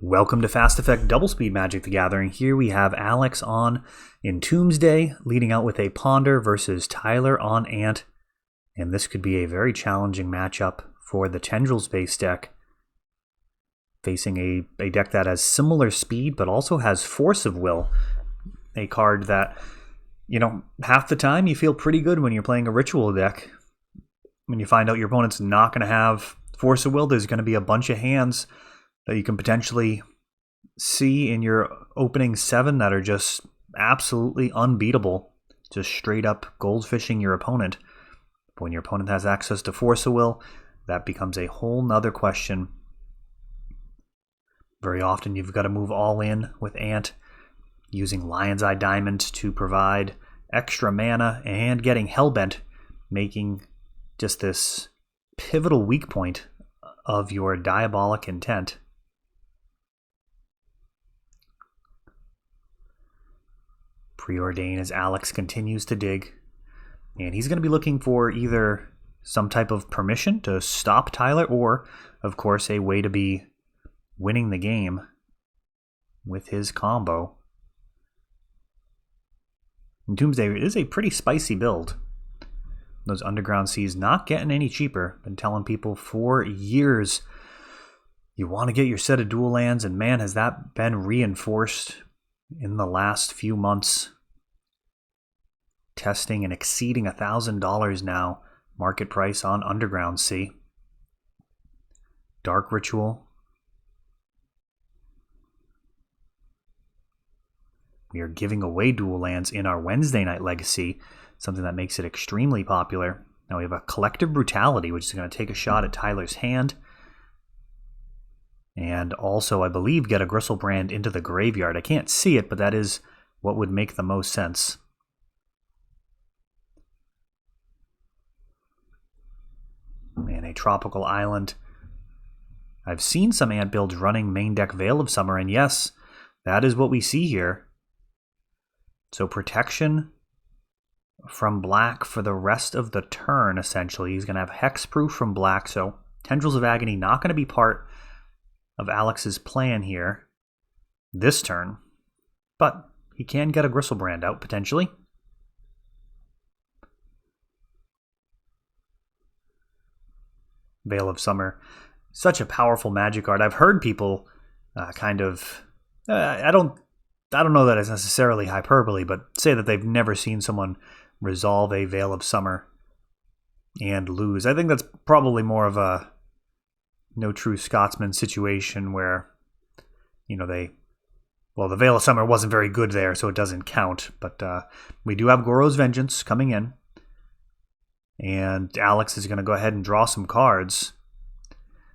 Welcome to Fast Effect Double Speed Magic the Gathering. Here we have Alex on Entombsday, leading out with a Ponder versus Tyler on Ant. And this could be a very challenging matchup for the Tendrils-based deck, facing a deck that has similar speed but also has Force of Will, a card that, half the time you feel pretty good when you're playing a Ritual deck. When you find out your opponent's not going to have Force of Will, there's going to be a bunch of hands that you can potentially see in your opening 7 that are just absolutely unbeatable, just straight up goldfishing your opponent. But when your opponent has access to Force of Will, that becomes a whole nother question. Very often you've got to move all in with Ant, using Lion's Eye Diamond to provide extra mana and getting Hellbent, making just this pivotal weak point of your diabolic intent. Preordain as Alex continues to dig, and he's going to be looking for either some type of permission to stop Tyler or, of course, a way to be winning the game with his combo. Entombsday is a pretty spicy build. Those Underground Seas not getting any cheaper. Been telling people for years you want to get your set of dual lands, and man, has that been reinforced in the last few months. Testing and exceeding $1,000 now, market price on Underground Sea. Dark Ritual. We are giving away dual lands in our Wednesday Night Legacy, something that makes it extremely popular. Now we have a Collective Brutality, which is going to take a shot at Tyler's hand. And also, I believe, get a Gristlebrand into the graveyard. I can't see it, but that is what would make the most sense. And a Tropical Island. I've seen some Ant builds running main deck Veil of Summer, and yes, that is what we see here. So protection from black for the rest of the turn, essentially. He's going to have Hexproof from black, so Tendrils of Agony not going to be part of Alex's plan here this turn, but he can get a Gristlebrand out potentially. Veil of Summer, such a powerful magic card. I've heard people I don't know that it's necessarily hyperbole, but say that they've never seen someone resolve a Veil of Summer and lose. I think that's probably more of a No True Scotsman situation where, the Veil of Summer wasn't very good there, so it doesn't count. But we do have Goro's Vengeance coming in, and Alex is going to go ahead and draw some cards.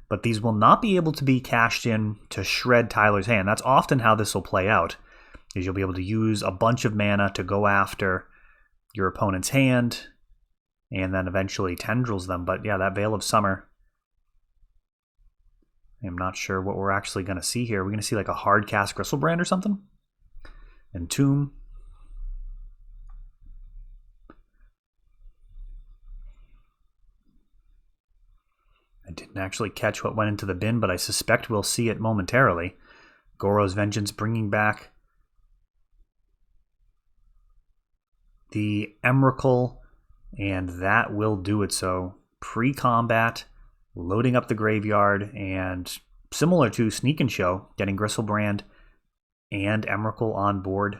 But these will not be able to be cashed in to shred Tyler's hand. That's often how this will play out, is you'll be able to use a bunch of mana to go after your opponent's hand, and then eventually Tendrils them. But yeah, that Veil of Summer, I'm not sure what we're actually going to see here. We're going to see like a hard cast Gristlebrand or something? Entomb. I didn't actually catch what went into the bin, but I suspect we'll see it momentarily. Goro's Vengeance bringing back the Emrakul, and that will do it. So pre-combat, loading up the graveyard, and similar to Sneak and Show, getting Gristlebrand and Emrakul on board.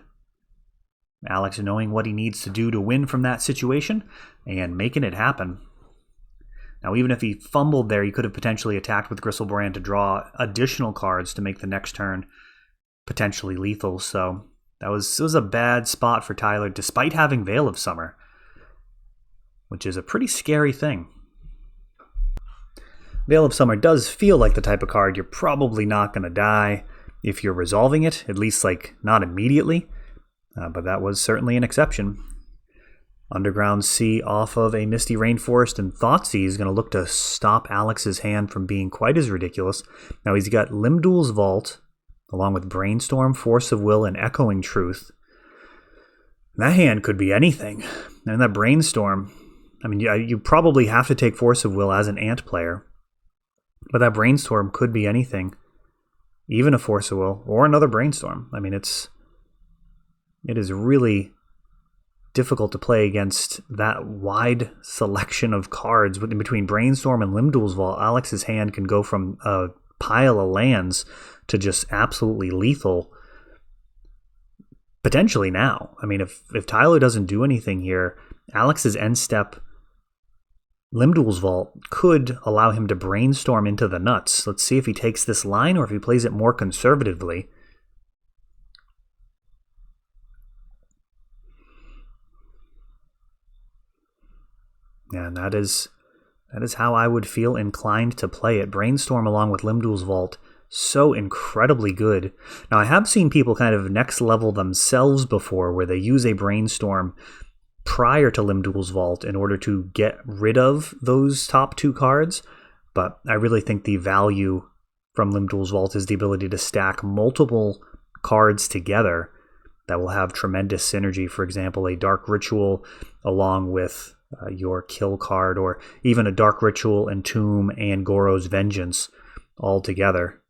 Alex knowing what he needs to do to win from that situation and making it happen. Now, even if he fumbled there, he could have potentially attacked with Gristlebrand to draw additional cards to make the next turn potentially lethal. So it was a bad spot for Tyler, despite having Veil of Summer, which is a pretty scary thing. Veil of Summer does feel like the type of card you're probably not going to die if you're resolving it, at least not immediately, but that was certainly an exception. Underground Sea off of a Misty Rainforest, and Thoughtseize is going to look to stop Alex's hand from being quite as ridiculous. Now he's got Limdul's Vault, along with Brainstorm, Force of Will, and Echoing Truth. That hand could be anything. And that Brainstorm, you probably have to take Force of Will as an Ant player, but that Brainstorm could be anything. even a Force of Will, or another Brainstorm. I mean, it is really difficult to play against that wide selection of cards. In between Brainstorm and Limdul's Vault, Alex's hand can go from a pile of lands to just absolutely lethal potentially now. I mean, if Tyler doesn't do anything here, Alex's end step Limdul's Vault could allow him to Brainstorm into the nuts. Let's see if he takes this line or if he plays it more conservatively. And that is how I would feel inclined to play it. Brainstorm along with Limdul's Vault, so incredibly good. Now, I have seen people kind of next level themselves before, where they use a Brainstorm prior to Limdul's Vault in order to get rid of those top two cards, but I really think the value from Limdul's Vault is the ability to stack multiple cards together that will have tremendous synergy. For example, a Dark Ritual along with your kill card, or even a Dark Ritual, Entomb, and Goro's Vengeance all together,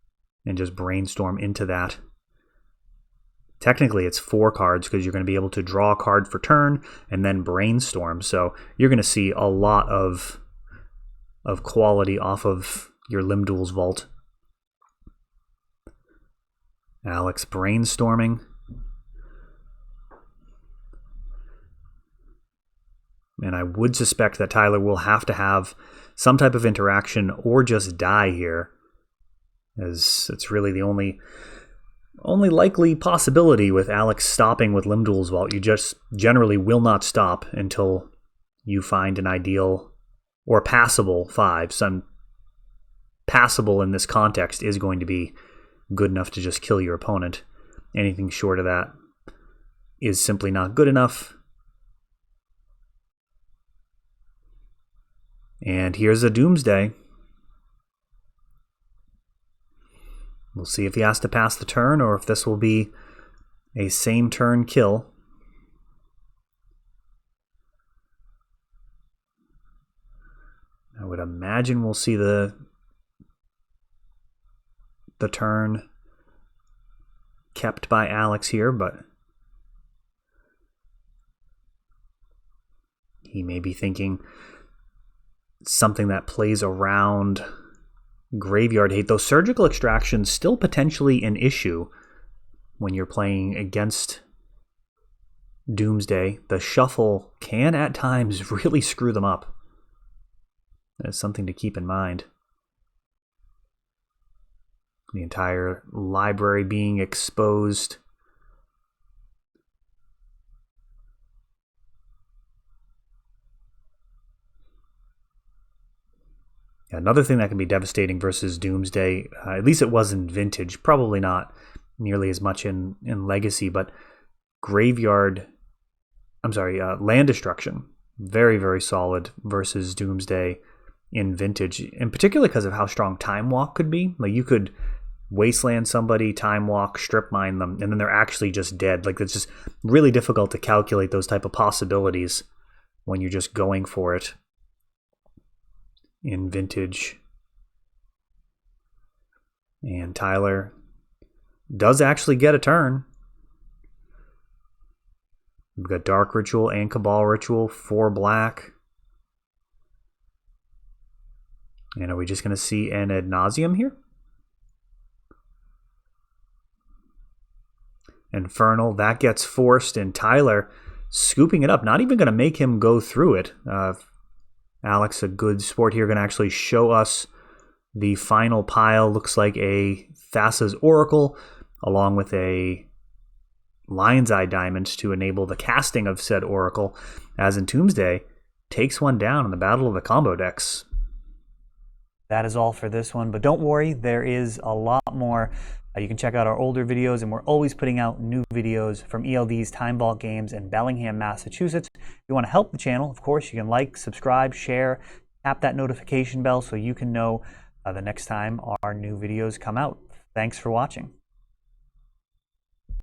and just Brainstorm into that. Technically, it's 4 cards because you're going to be able to draw a card for turn and then Brainstorm. So you're going to see a lot of quality off of your Limdul's Vault. Alex Brainstorming. And I would suspect that Tyler will have to have some type of interaction or just die here, as it's really the only likely possibility with Alex stopping with Limdul's Vault. You just generally will not stop until you find an ideal or passable 5. Some passable in this context is going to be good enough to just kill your opponent. Anything short of that is simply not good enough. And here's a Doomsday. We'll see if he has to pass the turn or if this will be a same turn kill. I would imagine we'll see the turn kept by Alex here, but he may be thinking something that plays around Graveyard Hate, though Surgical Extraction still potentially an issue when you're playing against Doomsday. The shuffle can at times really screw them up. That's something to keep in mind. The entire library being exposed. Another thing that can be devastating versus Doomsday, at least it was in Vintage, probably not nearly as much in Legacy, but Land Destruction, very, very solid versus Doomsday in Vintage, in particular because of how strong Time Walk could be. Like, you could Wasteland somebody, Time Walk, Strip Mine them, and then they're actually just dead. Like, it's just really difficult to calculate those type of possibilities when you're just going for it in Vintage. And Tyler does actually get a turn. We've got Dark Ritual and Cabal Ritual, 4 black. And are we just going to see an Ad Nauseam here? Infernal, that gets forced, and Tyler scooping it up, not even going to make him go through it. Alex, a good sport here, going to actually show us the final pile. Looks like a Thassa's Oracle, along with a Lion's Eye Diamond to enable the casting of said Oracle, as Entombsday takes one down in the Battle of the Combo Decks. That is all for this one, but don't worry, there is a lot more. You can check out our older videos, and we're always putting out new videos from ELD's Time Vault Games in Bellingham, Massachusetts. If you want to help the channel, of course, you can like, subscribe, share, tap that notification bell so you can know the next time our new videos come out. Thanks for watching.